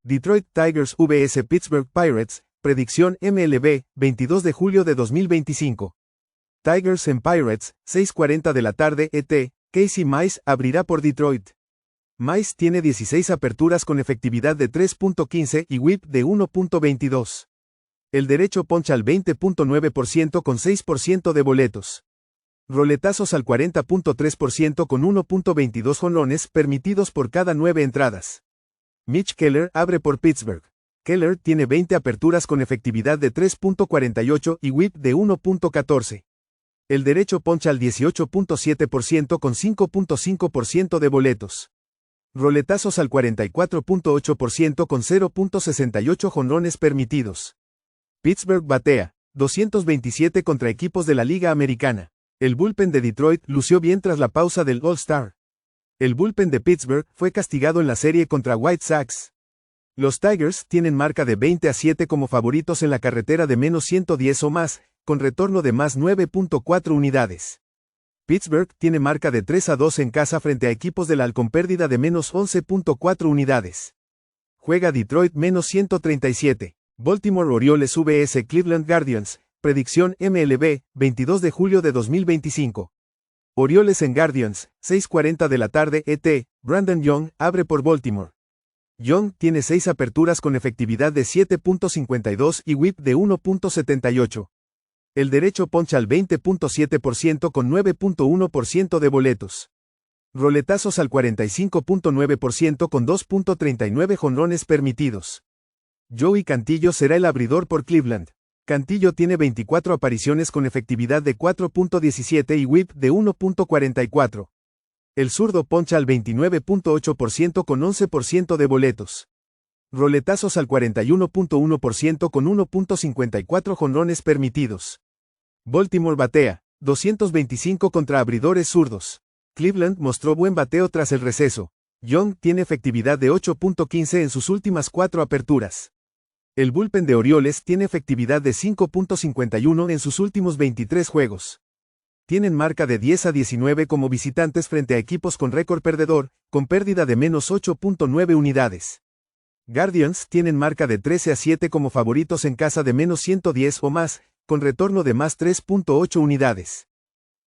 Detroit Tigers vs Pittsburgh Pirates, predicción MLB, 22 de julio de 2025. Tigers en Pirates, 6:40 de la tarde ET, Casey Mize abrirá por Detroit. Mize tiene 16 aperturas con efectividad de 3.15 y whip de 1.22. El derecho poncha al 20.9% con 6% de boletos. Roletazos al 40.3% con 1.22 jonrones permitidos por cada 9 entradas. Mitch Keller abre por Pittsburgh. Keller tiene 20 aperturas con efectividad de 3.48 y whip de 1.14. El derecho poncha al 18.7% con 5.5% de boletos. Roletazos al 44.8% con 0.68 jonrones permitidos. Pittsburgh batea, 227 contra equipos de la Liga Americana. El bullpen de Detroit lució bien tras la pausa del All-Star. El bullpen de Pittsburgh fue castigado en la serie contra White Sox. Los Tigers tienen marca de 20-7 como favoritos en la carretera de menos 110 o más, con retorno de más 9.4 unidades. Pittsburgh tiene marca de 3-2 en casa frente a equipos de la con pérdida de menos 11.4 unidades. Juega Detroit menos 137. Baltimore Orioles vs Cleveland Guardians, predicción MLB, 22 de julio de 2025. Orioles en Guardians, 6:40 de la tarde ET, Brandon Young abre por Baltimore. Young tiene 6 aperturas con efectividad de 7.52 y whip de 1.78. El derecho poncha al 20.7% con 9.1% de boletos. Roletazos al 45.9% con 2.39 jonrones permitidos. Joey Cantillo será el abridor por Cleveland. Cantillo tiene 24 apariciones con efectividad de 4.17 y whip de 1.44. El zurdo poncha al 29.8% con 11% de boletos. Roletazos al 41.1% con 1.54 jonrones permitidos. Baltimore batea, 225 contra abridores zurdos. Cleveland mostró buen bateo tras el receso. Young tiene efectividad de 8.15 en sus últimas 4 aperturas. El bullpen de Orioles tiene efectividad de 5.51 en sus últimos 23 juegos. Tienen marca de 10-19 como visitantes frente a equipos con récord perdedor, con pérdida de menos 8.9 unidades. Guardians tienen marca de 13-7 como favoritos en casa de menos 110 o más, con retorno de más 3.8 unidades.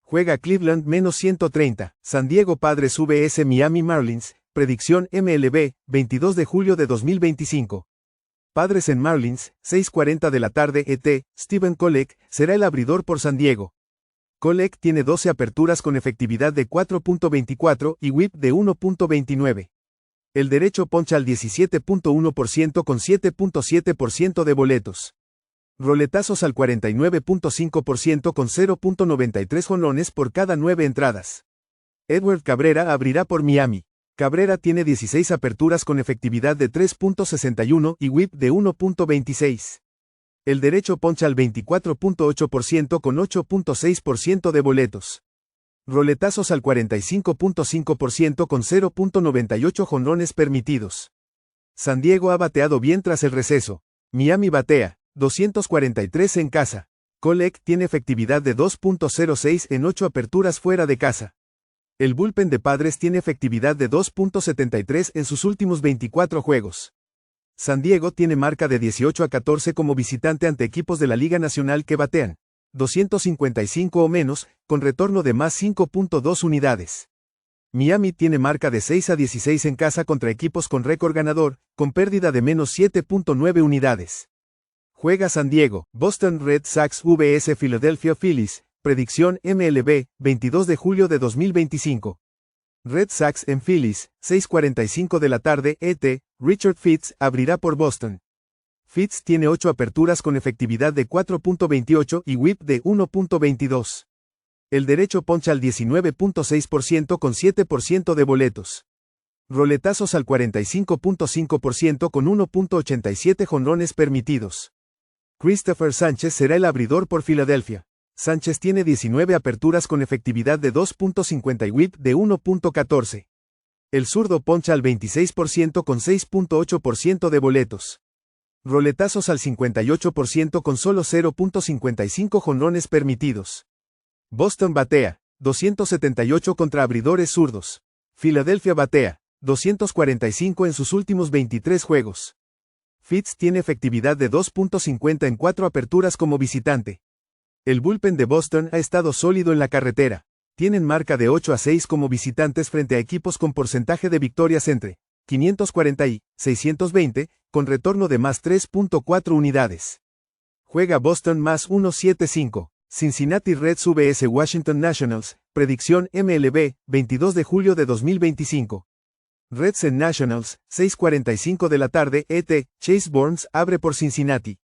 Juega Cleveland menos 130, San Diego Padres vs Miami Marlins, predicción MLB, 22 de julio de 2025. Padres en Marlins, 6:40 de la tarde ET, Steven Kolek será el abridor por San Diego. Kolek tiene 12 aperturas con efectividad de 4.24 y whip de 1.29. El derecho poncha al 17.1% con 7.7% de boletos. Roletazos al 49.5% con 0.93 jonrones por cada 9 entradas. Edward Cabrera abrirá por Miami. Cabrera tiene 16 aperturas con efectividad de 3.61 y whip de 1.26. El derecho poncha al 24.8% con 8.6% de boletos. Roletazos al 45.5% con 0.98 jonrones permitidos. San Diego ha bateado bien tras el receso. Miami batea, 243 en casa. Kolek tiene efectividad de 2.06 en 8 aperturas fuera de casa. El bullpen de Padres tiene efectividad de 2.73 en sus últimos 24 juegos. San Diego tiene marca de 18-14 como visitante ante equipos de la Liga Nacional que batean 255 o menos, con retorno de más 5.2 unidades. Miami tiene marca de 6-16 en casa contra equipos con récord ganador, con pérdida de menos 7.9 unidades. Juega San Diego, Boston Red Sox vs Philadelphia Phillies, predicción MLB, 22 de julio de 2025. Red Sox en Phillies, 6:45 de la tarde ET, Richard Fitts abrirá por Boston. Fitts tiene 8 aperturas con efectividad de 4.28 y whip de 1.22. El derecho poncha al 19.6% con 7% de boletos. Roletazos al 45.5% con 1.87 jonrones permitidos. Christopher Sánchez será el abridor por Filadelfia. Sánchez tiene 19 aperturas con efectividad de 2.50 y whip de 1.14. El zurdo poncha al 26% con 6.8% de boletos. Roletazos al 58% con solo 0.55 jonrones permitidos. Boston batea, 278 contra abridores zurdos. Filadelfia batea, 245 en sus últimos 23 juegos. Fitz tiene efectividad de 2.50 en 4 aperturas como visitante. El bullpen de Boston ha estado sólido en la carretera. Tienen marca de 8-6 como visitantes frente a equipos con porcentaje de victorias entre 540 y 620, con retorno de más 3.4 unidades. Juega Boston más 1.75. Cincinnati Reds vs Washington Nationals, predicción MLB, 22 de julio de 2025. Reds en Nationals, 6:45 de la tarde ET, Chase Burns abre por Cincinnati.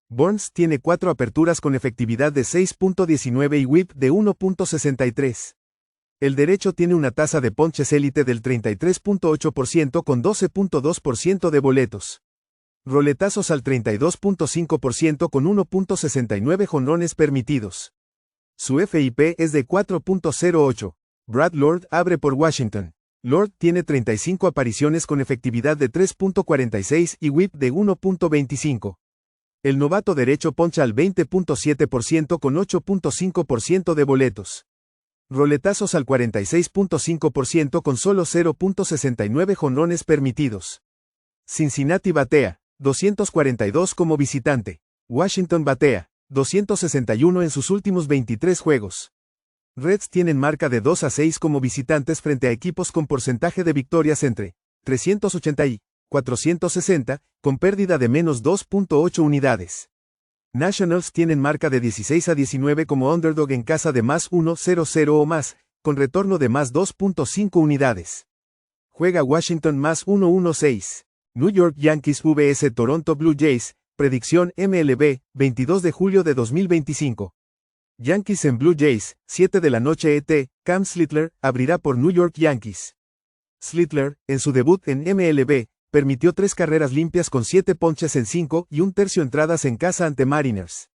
Burns tiene 4 aperturas con efectividad de 6.19 y whip de 1.63. El derecho tiene una tasa de ponches élite del 33.8% con 12.2% de boletos. Roletazos al 32.5% con 1.69 jonrones permitidos. Su FIP es de 4.08. Brad Lord abre por Washington. Lord tiene 35 apariciones con efectividad de 3.46 y whip de 1.25. El novato derecho poncha al 20.7% con 8.5% de boletos. Roletazos al 46.5% con solo 0.69 jonrones permitidos. Cincinnati batea 242 como visitante. Washington batea 261 en sus últimos 23 juegos. Reds tienen marca de 2-6 como visitantes frente a equipos con porcentaje de victorias entre 380 y 460, con pérdida de menos 2.8 unidades. Nationals tienen marca de 16-19 como underdog en casa de más 1-0-0 o más, con retorno de más 2.5 unidades. Juega Washington más 1-1-6. New York Yankees vs Toronto Blue Jays, predicción MLB, 22 de julio de 2025. Yankees en Blue Jays, 7 de la noche ET, Cam Slittler abrirá por New York Yankees. Slittler, en su debut en MLB, permitió 3 carreras limpias con 7 ponches en 5 y 1/3 entradas en casa ante Mariners.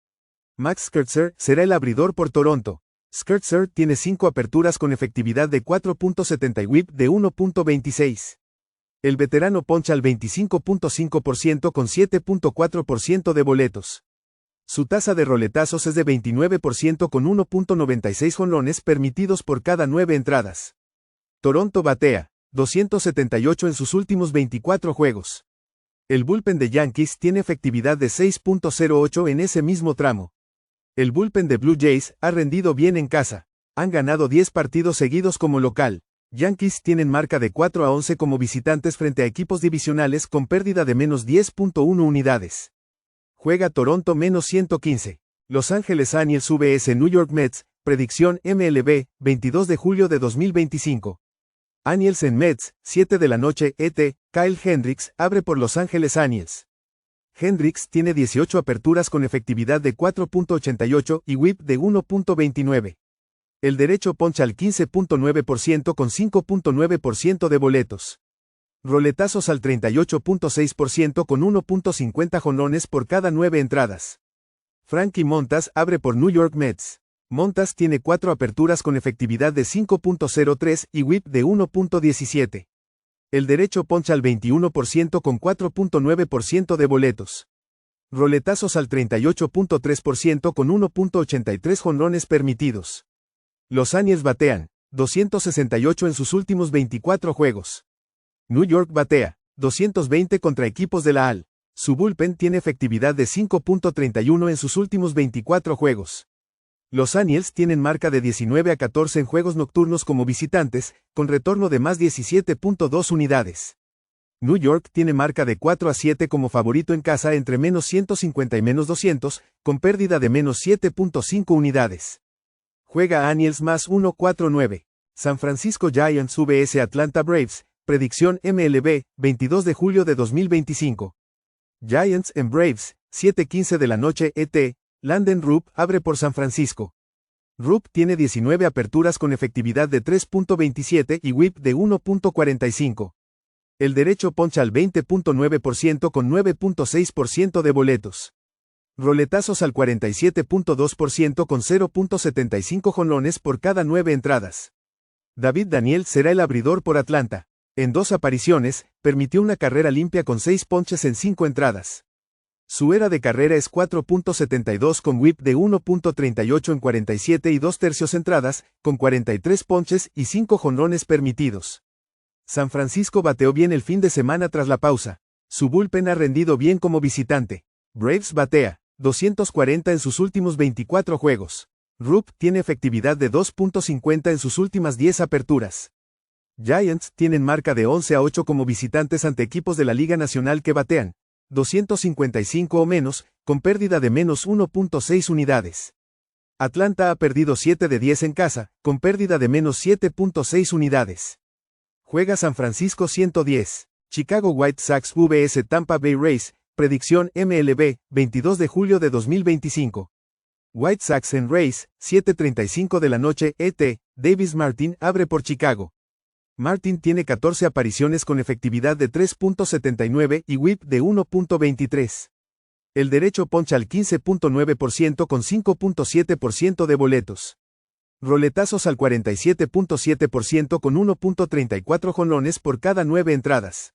Max Scherzer será el abridor por Toronto. Scherzer tiene 5 aperturas con efectividad de 4.70 y whip de 1.26. El veterano poncha al 25.5% con 7.4% de boletos. Su tasa de roletazos es de 29% con 1.96 jonrones permitidos por cada 9 entradas. Toronto batea 278 en sus últimos 24 juegos. El bullpen de Yankees tiene efectividad de 6.08 en ese mismo tramo. El bullpen de Blue Jays ha rendido bien en casa. Han ganado 10 partidos seguidos como local. Yankees tienen marca de 4-11 como visitantes frente a equipos divisionales con pérdida de menos 10.1 unidades. Juega Toronto menos 115. Los Ángeles Angels vs New York Mets, predicción MLB, 22 de julio de 2025. Angels en Mets, 7 de la noche ET, Kyle Hendricks abre por Los Ángeles Angels. Hendricks tiene 18 aperturas con efectividad de 4.88 y whip de 1.29. El derecho poncha al 15.9% con 5.9% de boletos. Roletazos al 38.6% con 1.50 jonrones por cada 9 entradas. Frankie Montas abre por New York Mets. Montas tiene 4 aperturas con efectividad de 5.03 y whip de 1.17. El derecho poncha al 21% con 4.9% de boletos. Roletazos al 38.3% con 1.83 jonrones permitidos. Los Angels batean 268 en sus últimos 24 juegos. New York batea 220 contra equipos de la AL. Su bullpen tiene efectividad de 5.31 en sus últimos 24 juegos. Los Angels tienen marca de 19-14 en juegos nocturnos como visitantes, con retorno de más 17.2 unidades. New York tiene marca de 4-7 como favorito en casa entre menos 150 y menos 200, con pérdida de menos 7.5 unidades. Juega Angels más 1-4-9. San Francisco Giants vs Atlanta Braves, predicción MLB, 22 de julio de 2025. Giants en Braves, 7:15 de la noche ET, Landon Rupp abre por San Francisco. Rupp tiene 19 aperturas con efectividad de 3.27 y whip de 1.45. El derecho poncha al 20.9% con 9.6% de boletos. Roletazos al 47.2% con 0.75 jonrones por cada 9 entradas. David Daniel será el abridor por Atlanta. En 2 apariciones, permitió una carrera limpia con 6 ponches en 5 entradas. Su era de carrera es 4.72 con whip de 1.38 en 47 y 2/3 entradas, con 43 ponches y 5 jonrones permitidos. San Francisco bateó bien el fin de semana tras la pausa. Su bullpen ha rendido bien como visitante. Braves batea 240 en sus últimos 24 juegos. Rupp tiene efectividad de 2.50 en sus últimas 10 aperturas. Giants tienen marca de 11-8 como visitantes ante equipos de la Liga Nacional que batean 255 o menos, con pérdida de menos 1.6 unidades. Atlanta ha perdido 7 de 10 en casa, con pérdida de menos 7.6 unidades. Juega San Francisco 110. Chicago White Sox vs Tampa Bay Rays, predicción MLB, 22 de julio de 2025. White Sox en Rays, 7:35 de la noche ET, Davis Martin abre por Chicago. Martin tiene 14 apariciones con efectividad de 3.79 y whip de 1.23. El derecho poncha al 15.9% con 5.7% de boletos. Roletazos al 47.7% con 1.34 jonrones por cada 9 entradas.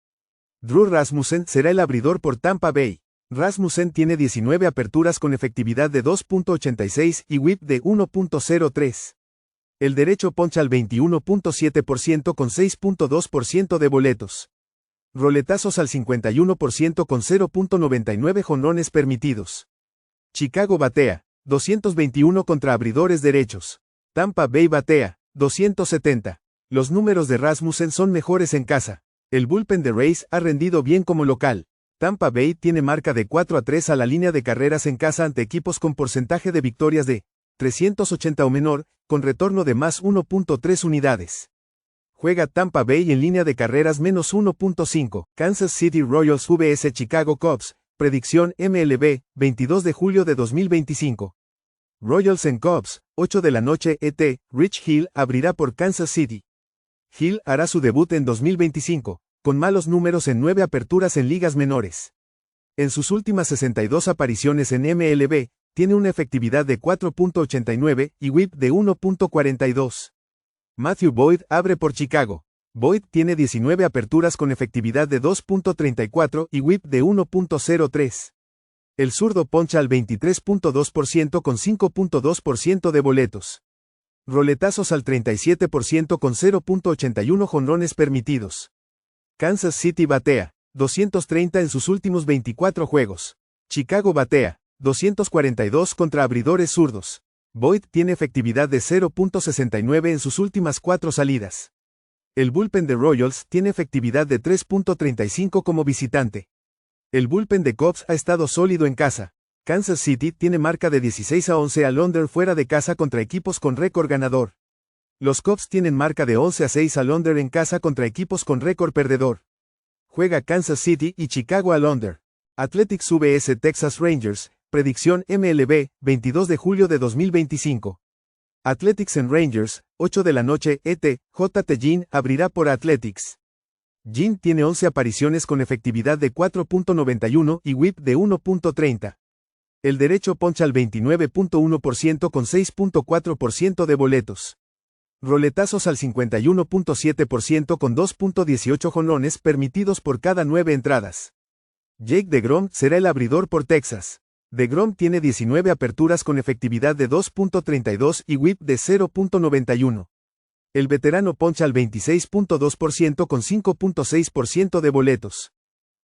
Drew Rasmussen será el abridor por Tampa Bay. Rasmussen tiene 19 aperturas con efectividad de 2.86 y whip de 1.03. El derecho poncha al 21.7% con 6.2% de boletos. Roletazos al 51% con 0.99 jonrones permitidos. Chicago batea 221 contra abridores derechos. Tampa Bay batea 270. Los números de Rasmussen son mejores en casa. El bullpen de Rays ha rendido bien como local. Tampa Bay tiene marca de 4-3 a la línea de carreras en casa ante equipos con porcentaje de victorias de 380 o menor, con retorno de más 1.3 unidades. Juega Tampa Bay en línea de carreras menos 1.5. Kansas City Royals vs Chicago Cubs, predicción MLB, 22 de julio de 2025. Royals en Cubs, 8 de la noche ET, Rich Hill abrirá por Kansas City. Hill hará su debut en 2025, con malos números en 9 aperturas en ligas menores. En sus últimas 62 apariciones en MLB, tiene una efectividad de 4.89 y whip de 1.42. Matthew Boyd abre por Chicago. Boyd tiene 19 aperturas con efectividad de 2.34 y whip de 1.03. El zurdo poncha al 23.2% con 5.2% de boletos. Roletazos al 37% con 0.81 jonrones permitidos. Kansas City batea 230 en sus últimos 24 juegos. Chicago batea 242 contra abridores zurdos. Boyd tiene efectividad de 0.69 en sus últimas 4 salidas. El bullpen de Royals tiene efectividad de 3.35 como visitante. El bullpen de Cubs ha estado sólido en casa. Kansas City tiene marca de 16-11 al under fuera de casa contra equipos con récord ganador. Los Cubs tienen marca de 11-6 al under en casa contra equipos con récord perdedor. Juega Kansas City y Chicago al under. Athletics vs Texas Rangers, predicción MLB, 22 de julio de 2025. Athletics en Rangers, 8 de la noche ET, J.T. Ginn abrirá por Athletics. Ginn tiene 11 apariciones con efectividad de 4.91 y whip de 1.30. El derecho poncha al 29.1% con 6.4% de boletos. Roletazos al 51.7% con 2.18 jonrones permitidos por cada 9 entradas. Jake DeGrom será el abridor por Texas. DeGrom tiene 19 aperturas con efectividad de 2.32 y whip de 0.91. El veterano poncha al 26.2% con 5.6% de boletos.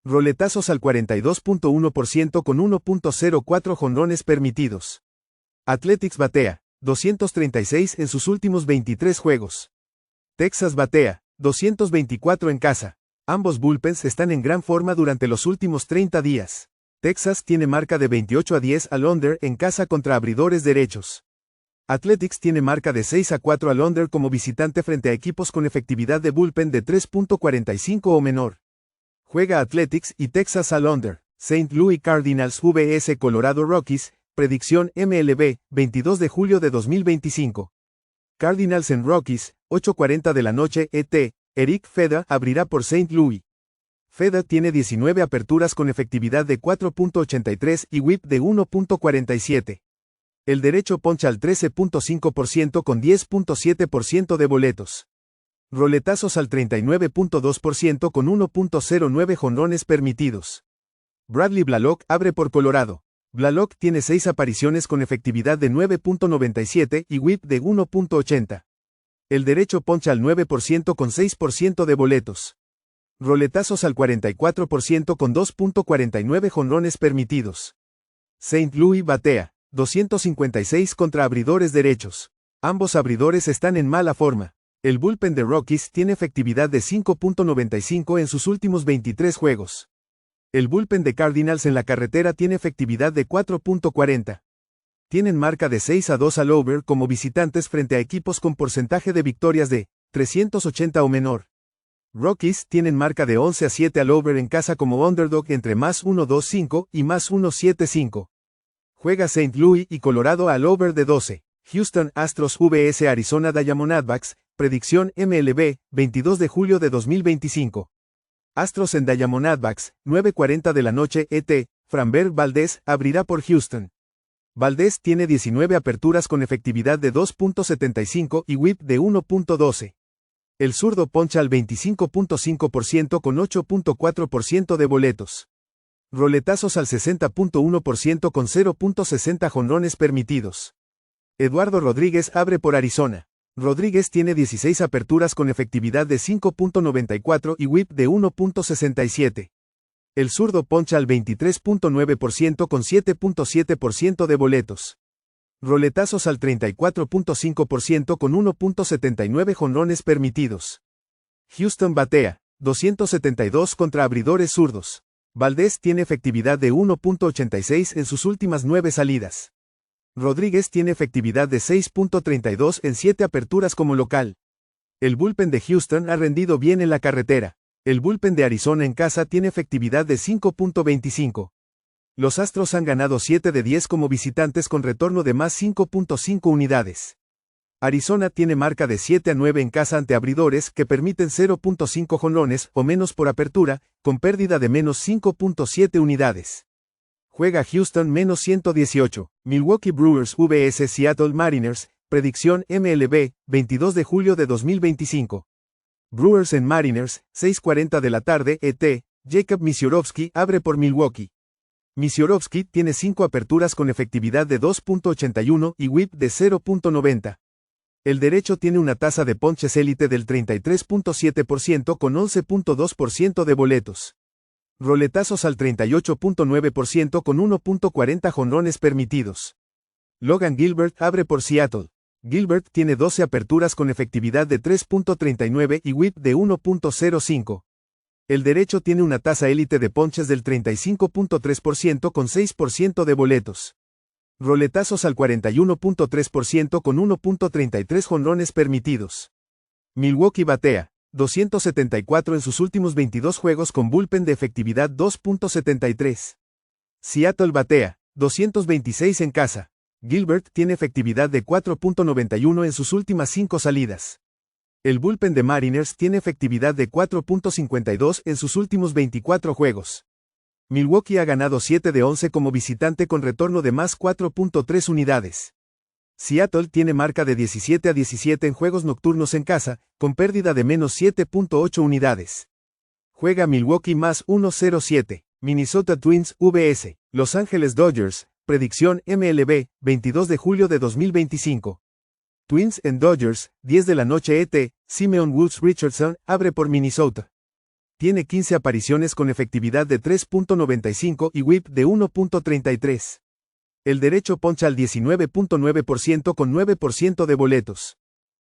Roletazos al 42.1% con 1.04 jonrones permitidos. Athletics batea 236 en sus últimos 23 juegos. Texas batea 224 en casa. Ambos bullpens están en gran forma durante los últimos 30 días. Texas tiene marca de 28-10 al under en casa contra abridores derechos. Athletics tiene marca de 6-4 al under como visitante frente a equipos con efectividad de bullpen de 3.45 o menor. Juega Athletics y Texas al under. St. Louis Cardinals vs Colorado Rockies, predicción MLB, 22 de julio de 2025. Cardinals en Rockies, 8:40 de la noche ET, Eric Feda abrirá por St. Louis. Feda tiene 19 aperturas con efectividad de 4.83 y whip de 1.47. El derecho poncha al 13.5% con 10.7% de boletos. Roletazos al 39.2% con 1.09 jonrones permitidos. Bradley Blalock abre por Colorado. Blalock tiene 6 apariciones con efectividad de 9.97 y whip de 1.80. El derecho poncha al 9% con 6% de boletos. Roletazos al 44% con 2.49 jonrones permitidos. St. Louis batea 256 contra abridores derechos. Ambos abridores están en mala forma. El bullpen de Rockies tiene efectividad de 5.95 en sus últimos 23 juegos. El bullpen de Cardinals en la carretera tiene efectividad de 4.40. Tienen marca de 6-2 al over como visitantes frente a equipos con porcentaje de victorias de 380 o menor. Rockies tienen marca de 11-7 al over en casa como underdog entre más 1.25 y más 1.75. Juega St. Louis y Colorado al over de 12. Houston Astros vs Arizona Diamondbacks, predicción MLB, 22 de julio de 2025. Astros en Diamondbacks, 9:40 de la noche ET, Framber Valdez abrirá por Houston. Valdez tiene 19 aperturas con efectividad de 2.75 y whip de 1.12. El zurdo poncha al 25.5% con 8.4% de boletos. Roletazos al 60.1% con 0.60 jonrones permitidos. Eduardo Rodríguez abre por Arizona. Rodríguez tiene 16 aperturas con efectividad de 5.94 y whip de 1.67. El zurdo poncha al 23.9% con 7.7% de boletos. Roletazos al 34.5% con 1.79 jonrones permitidos. Houston batea 272 contra abridores zurdos. Valdez tiene efectividad de 1.86 en sus últimas 9 salidas. Rodríguez tiene efectividad de 6.32 en 7 aperturas como local. El bullpen de Houston ha rendido bien en la carretera. El bullpen de Arizona en casa tiene efectividad de 5.25. Los Astros han ganado 7 de 10 como visitantes con retorno de más 5.5 unidades. Arizona tiene marca de 7-9 en casa ante abridores que permiten 0.5 jonrones o menos por apertura, con pérdida de menos 5.7 unidades. Juega Houston menos 118, Milwaukee Brewers vs Seattle Mariners, predicción MLB, 22 de julio de 2025. Brewers en Mariners, 6:40 de la tarde ET, Jacob Misiorowski abre por Milwaukee. Misiorowski tiene 5 aperturas con efectividad de 2.81 y whip de 0.90. El derecho tiene una tasa de ponches élite del 33.7% con 11.2% de boletos. Roletazos al 38.9% con 1.40 jonrones permitidos. Logan Gilbert abre por Seattle. Gilbert tiene 12 aperturas con efectividad de 3.39 y whip de 1.05. El derecho tiene una tasa élite de ponches del 35.3% con 6% de boletos. Roletazos al 41.3% con 1.33 jonrones permitidos. Milwaukee batea 274 en sus últimos 22 juegos con bullpen de efectividad 2.73. Seattle batea 226 en casa. Gilbert tiene efectividad de 4.91 en sus últimas 5 salidas. El bullpen de Mariners tiene efectividad de 4.52 en sus últimos 24 juegos. Milwaukee ha ganado 7 de 11 como visitante con retorno de más 4.3 unidades. Seattle tiene marca de 17-17 en juegos nocturnos en casa, con pérdida de menos 7.8 unidades. Juega Milwaukee más 1.07, Minnesota Twins vs Los Angeles Dodgers, predicción MLB, 22 de julio de 2025. Twins en Dodgers, 10 de la noche ET, Simeon Woods Richardson abre por Minnesota. Tiene 15 apariciones con efectividad de 3.95 y whip de 1.33. El derecho poncha al 19.9% con 9% de boletos.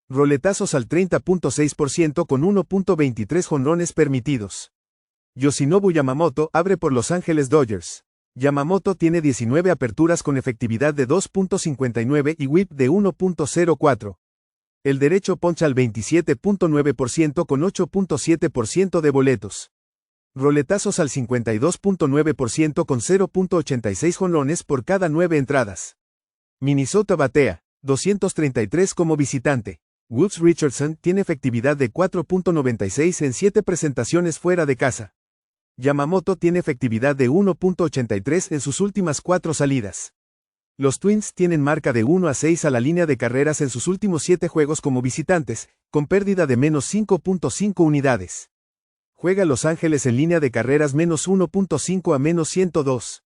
Roletazos al 30.6% con 1.23 jonrones permitidos. Yoshinobu Yamamoto abre por Los Angeles Dodgers. Yamamoto tiene 19 aperturas con efectividad de 2.59 y whip de 1.04. El derecho poncha al 27.9% con 8.7% de boletos. Roletazos al 52.9% con 0.86 jonrones por cada 9 entradas. Minnesota batea 233 como visitante. Woods Richardson tiene efectividad de 4.96 en 7 presentaciones fuera de casa. Yamamoto tiene efectividad de 1.83 en sus últimas 4 salidas. Los Twins tienen marca de 1-6 a la línea de carreras en sus últimos 7 juegos como visitantes, con pérdida de menos 5.5 unidades. Juega Los Ángeles en línea de carreras menos 1.5 a menos 102.